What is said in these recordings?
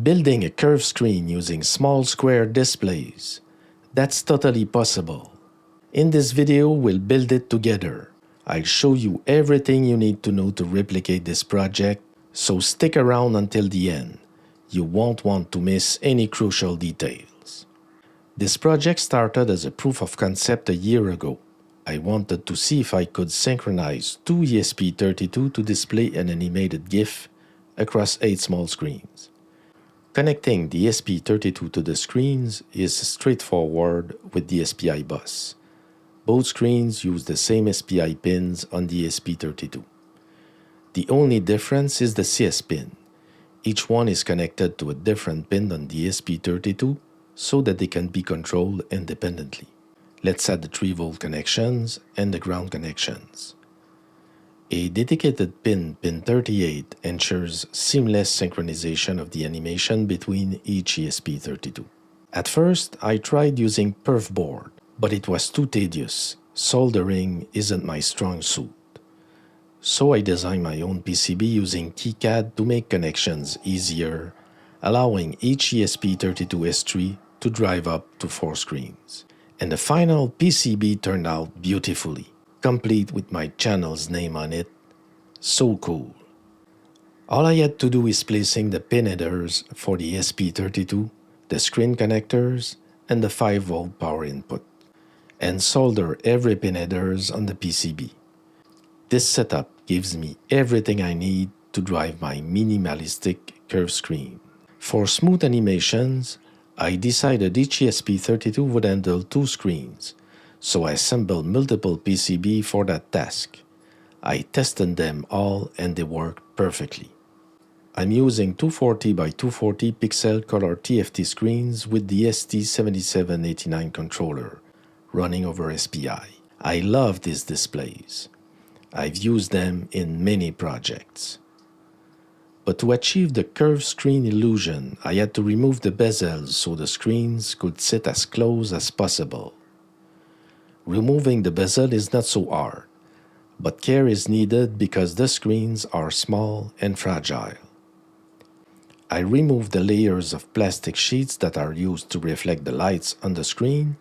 Building a curved screen using small square displays. That's totally possible. In this video, we'll build it together. I'll show you everything you need to know to replicate this project, so stick around until the end. You won't want to miss any crucial details. This project started as a proof of concept a year ago. I wanted to see if I could synchronize two ESP32 to display an animated GIF across 8 small screens. Connecting the ESP32 to the screens is straightforward with the SPI bus. Both screens use the same SPI pins on the ESP32. The only difference is the CS pin. Each one is connected to a different pin on the ESP32 so that they can be controlled independently. Let's add the 3-volt connections and the ground connections. A dedicated pin, pin 38, ensures seamless synchronization of the animation between each ESP32. At first, I tried using perf board, but it was too tedious. Soldering isn't my strong suit. So I designed my own PCB using KiCad to make connections easier, allowing each ESP32S3 to drive up to 4 screens. And the final PCB turned out beautifully, complete with my channel's name on it. So cool. All I had to do is placing the pin headers for the ESP32, the screen connectors, and the 5-volt power input, and solder every pin headers on the PCB. This setup gives me everything I need to drive my minimalistic curved screen. For smooth animations, I decided each ESP32 would handle 2 screens, so I assembled multiple PCB for that task. I tested them all and they worked perfectly. I'm using 240 by 240 pixel color TFT screens with the ST7789 controller running over SPI. I love these displays. I've used them in many projects. But to achieve the curved screen illusion, I had to remove the bezels so the screens could sit as close as possible. Removing the bezel is not so hard, but care is needed because the screens are small and fragile. I removed the layers of plastic sheets that are used to reflect the lights on the screen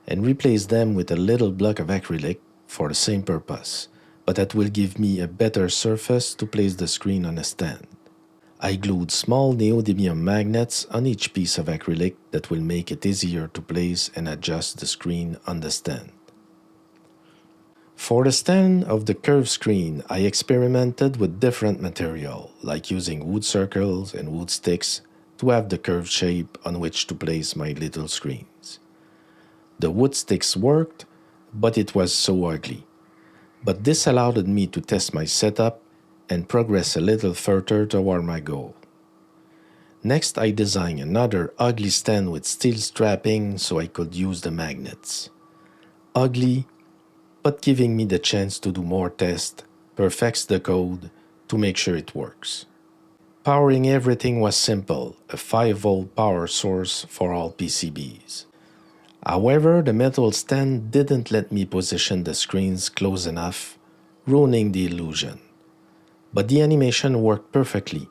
and replaced them with a little block of acrylic for the same purpose, but that will give me a better surface to place the screen on a stand. I glued small neodymium magnets on each piece of acrylic that will make it easier to place and adjust the screen on the stand. For the stand of the curved screen, I experimented with different material, like using wood circles and wood sticks to have the curved shape on which to place my little screens. The wood sticks worked, but it was so ugly. But this allowed me to test my setup and progress a little further toward my goal. Next, I designed another ugly stand with steel strapping so I could use the magnets. Ugly, but giving me the chance to do more tests, perfects the code to make sure it works. Powering everything was simple, a 5-volt power source for all PCBs. However, the metal stand didn't let me position the screens close enough, ruining the illusion. But the animation worked perfectly,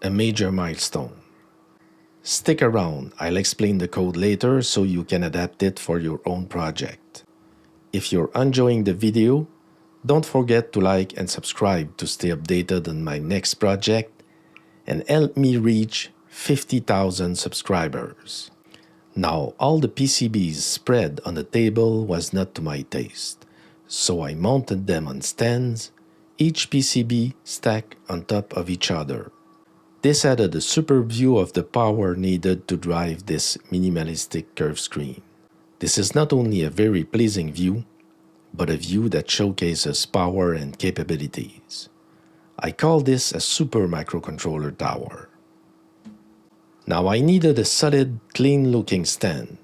a major milestone. Stick around, I'll explain the code later so you can adapt it for your own project. If you're enjoying the video, don't forget to like and subscribe to stay updated on my next project and help me reach 50,000 subscribers. Now, all the PCBs spread on the table was not to my taste, so I mounted them on stands, each PCB stacked on top of each other. This added a superb view of the power needed to drive this minimalistic curved screen. This is not only a very pleasing view, but a view that showcases power and capabilities. I call this a super microcontroller tower. Now I needed a solid, clean-looking stand.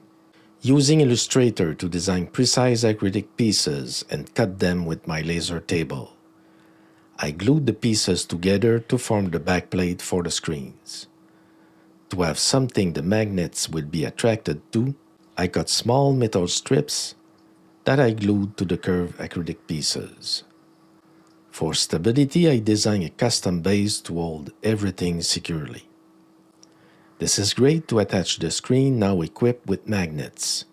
Using Illustrator to design precise acrylic pieces and cut them with my laser table. I glued the pieces together to form the backplate for the screens. To have something the magnets would be attracted to, I cut small metal strips that I glued to the curved acrylic pieces. For stability, I designed a custom base to hold everything securely. This is great to attach the screen now equipped with magnets,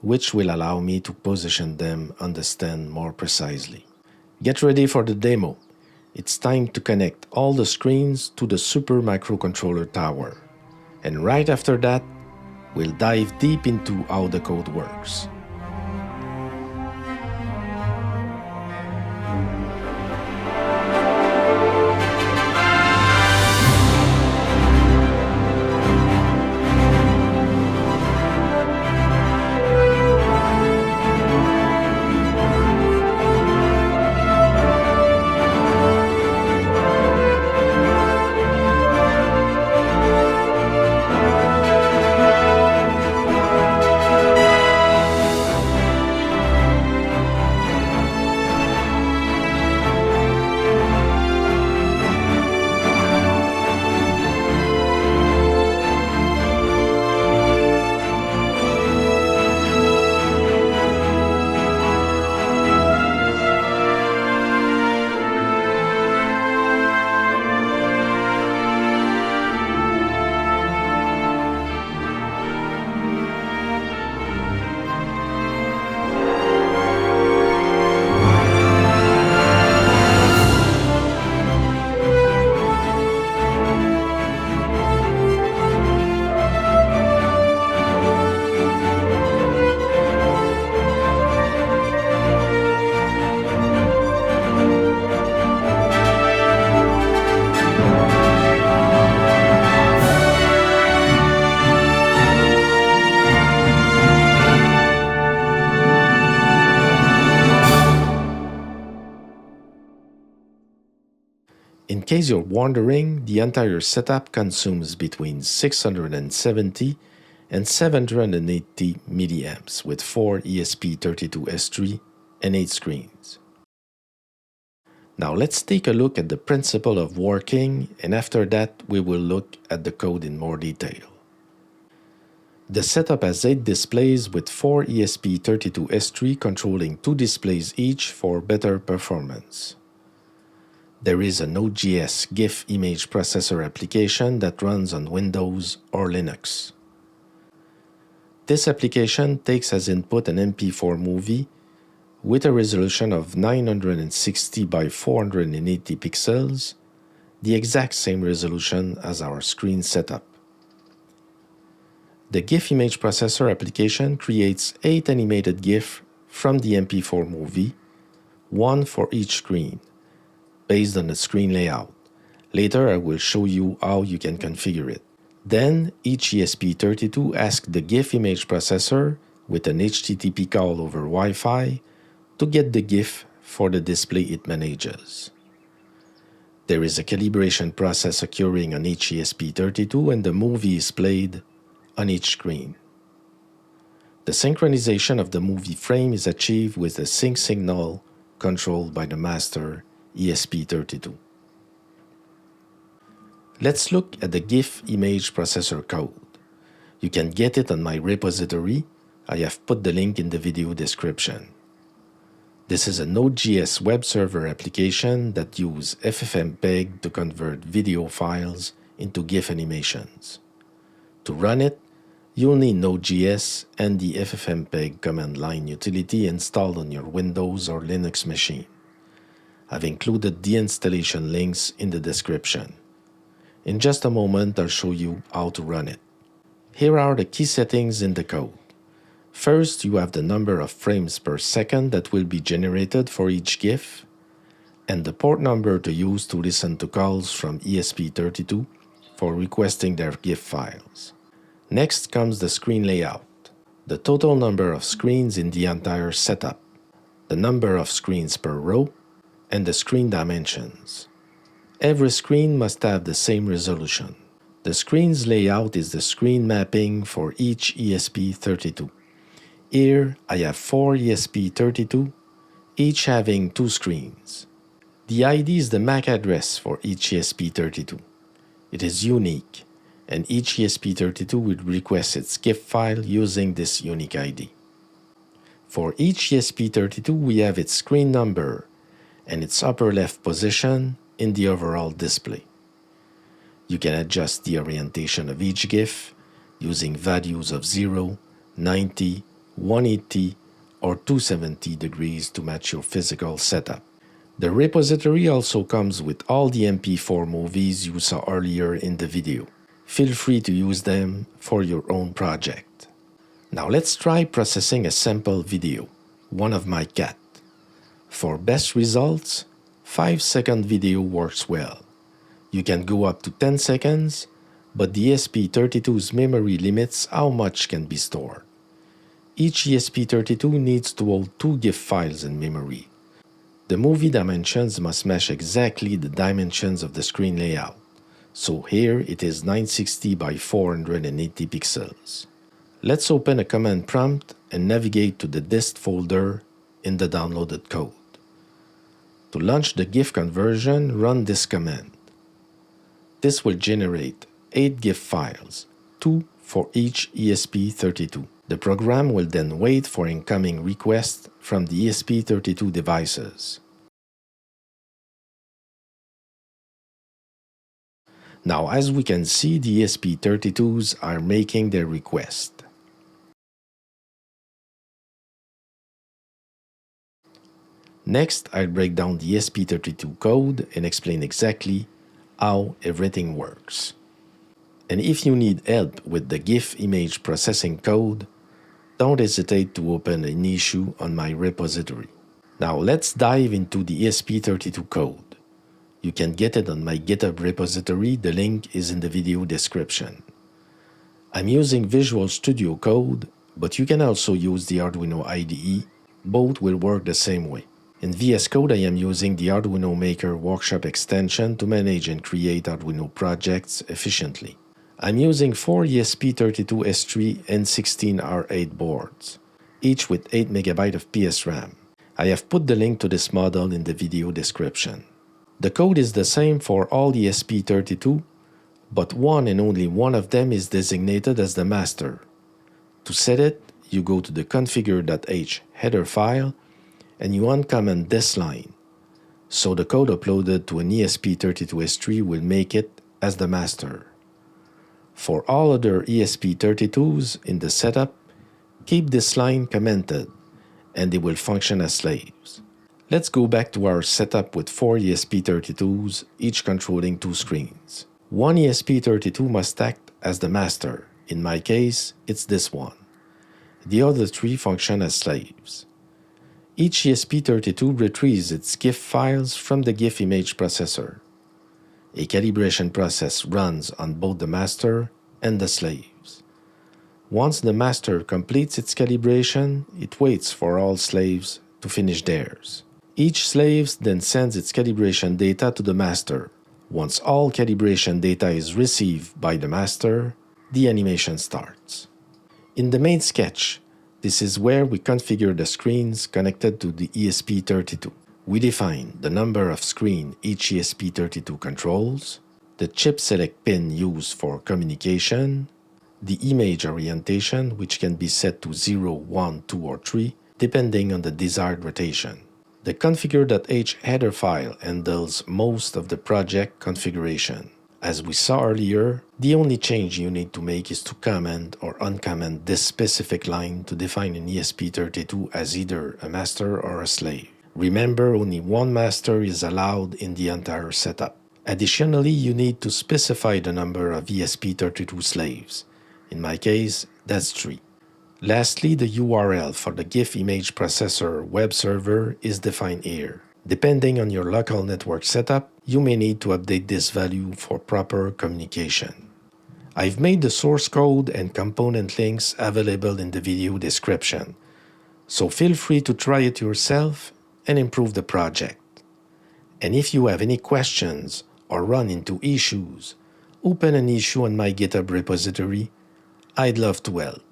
which will allow me to position them on the stand more precisely. Get ready for the demo. It's time to connect all the screens to the Super Microcontroller Tower. And right after that, we'll dive deep into how the code works. In case you're wondering, the entire setup consumes between 670 and 780 milliamps with 4 ESP32 and 8 screens. Now let's take a look at the principle of working, and after that we will look at the code in more detail. The setup has 8 displays with 4 ESP32 controlling 2 displays each for better performance. There is a Node.js GIF Image processor application that runs on Windows or Linux. This application takes as input an MP4 movie with a resolution of 960 by 480 pixels, the exact same resolution as our screen setup. The GIF Image processor application creates 8 animated GIF from the MP4 movie, one for each screen, based on the screen layout. Later, I will show you how you can configure it. Then, each ESP32 asks the GIF image processor with an HTTP call over Wi-Fi to get the GIF for the display it manages. There is a calibration process occurring on each ESP32 and the movie is played on each screen. The synchronization of the movie frame is achieved with a sync signal controlled by the master ESP32. Let's look at the GIF image processor code. You can get it on my repository. I have put the link in the video description. This is a Node.js web server application that uses FFmpeg to convert video files into GIF animations. To run it, you'll need Node.js and the FFmpeg command line utility installed on your Windows or Linux machine. I've included the installation links in the description. In just a moment, I'll show you how to run it. Here are the key settings in the code. First, you have the number of frames per second that will be generated for each GIF, and the port number to use to listen to calls from ESP32 for requesting their GIF files. Next comes the screen layout, the total number of screens in the entire setup, the number of screens per row, and the screen dimensions. Every screen must have the same resolution. The screen's layout is the screen mapping for each ESP32. Here I have 4 ESP32, each having 2 screens. The ID is the MAC address for each ESP32. It is unique, and each ESP32 will request its GIF file using this unique ID. For each ESP32 we have its screen number and its upper left position in the overall display. You can adjust the orientation of each GIF using values of 0, 90, 180, or 270 degrees to match your physical setup. The repository also comes with all the MP4 movies you saw earlier in the video. Feel free to use them for your own project. Now let's try processing a sample video, one of my cat. For best results, 5-second video works well. You can go up to 10 seconds, but the ESP32's memory limits how much can be stored. Each ESP32 needs to hold 2 GIF files in memory. The movie dimensions must match exactly the dimensions of the screen layout. So here it is 960 by 480 pixels. Let's open a command prompt and navigate to the dist folder in the downloaded code. To launch the GIF conversion, run this command. This will generate 8 GIF files, 2 for each ESP32. The program will then wait for incoming requests from the ESP32 devices. Now, as we can see, the ESP32s are making their request. Next, I'll break down the ESP32 code and explain exactly how everything works. And if you need help with the GIF image processing code, don't hesitate to open an issue on my repository. Now let's dive into the ESP32 code. You can get it on my GitHub repository, the link is in the video description. I'm using Visual Studio Code, but you can also use the Arduino IDE, both will work the same way. In VS Code, I am using the Arduino Maker Workshop extension to manage and create Arduino projects efficiently. I'm using 4 ESP32 S3 and 16 R8 boards, each with 8 MB of PSRAM. I have put the link to this model in the video description. The code is the same for all ESP32, but one and only one of them is designated as the master. To set it, you go to the configure.h header file and you uncomment this line, so the code uploaded to an ESP32S3 will make it as the master. For all other ESP32s in the setup, keep this line commented, and they will function as slaves. Let's go back to our setup with 4 ESP32s, each controlling 2 screens. One ESP32 must act as the master. In my case, it's this one. The other 3 function as slaves. Each ESP32 retrieves its GIF files from the GIF image processor. A calibration process runs on both the master and the slaves. Once the master completes its calibration, it waits for all slaves to finish theirs. Each slave then sends its calibration data to the master. Once all calibration data is received by the master, the animation starts. In the main sketch, this is where we configure the screens connected to the ESP32. We define the number of screens each ESP32 controls, the chip select pin used for communication, the image orientation, which can be set to 0, 1, 2, or 3, depending on the desired rotation. The configure.h header file handles most of the project configuration. As we saw earlier, the only change you need to make is to comment or uncomment this specific line to define an ESP32 as either a master or a slave. Remember, only one master is allowed in the entire setup. Additionally, you need to specify the number of ESP32 slaves. In my case, that's 3. Lastly, the URL for the GIF image processor web server is defined here. Depending on your local network setup, you may need to update this value for proper communication. I've made the source code and component links available in the video description, so feel free to try it yourself and improve the project. And if you have any questions or run into issues, open an issue on my GitHub repository. I'd love to help.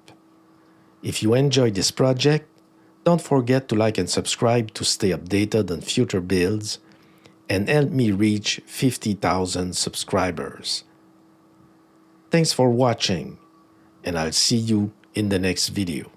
If you enjoyed this project, don't forget to like and subscribe to stay updated on future builds and help me reach 50,000 subscribers. Thanks for watching, and I'll see you in the next video.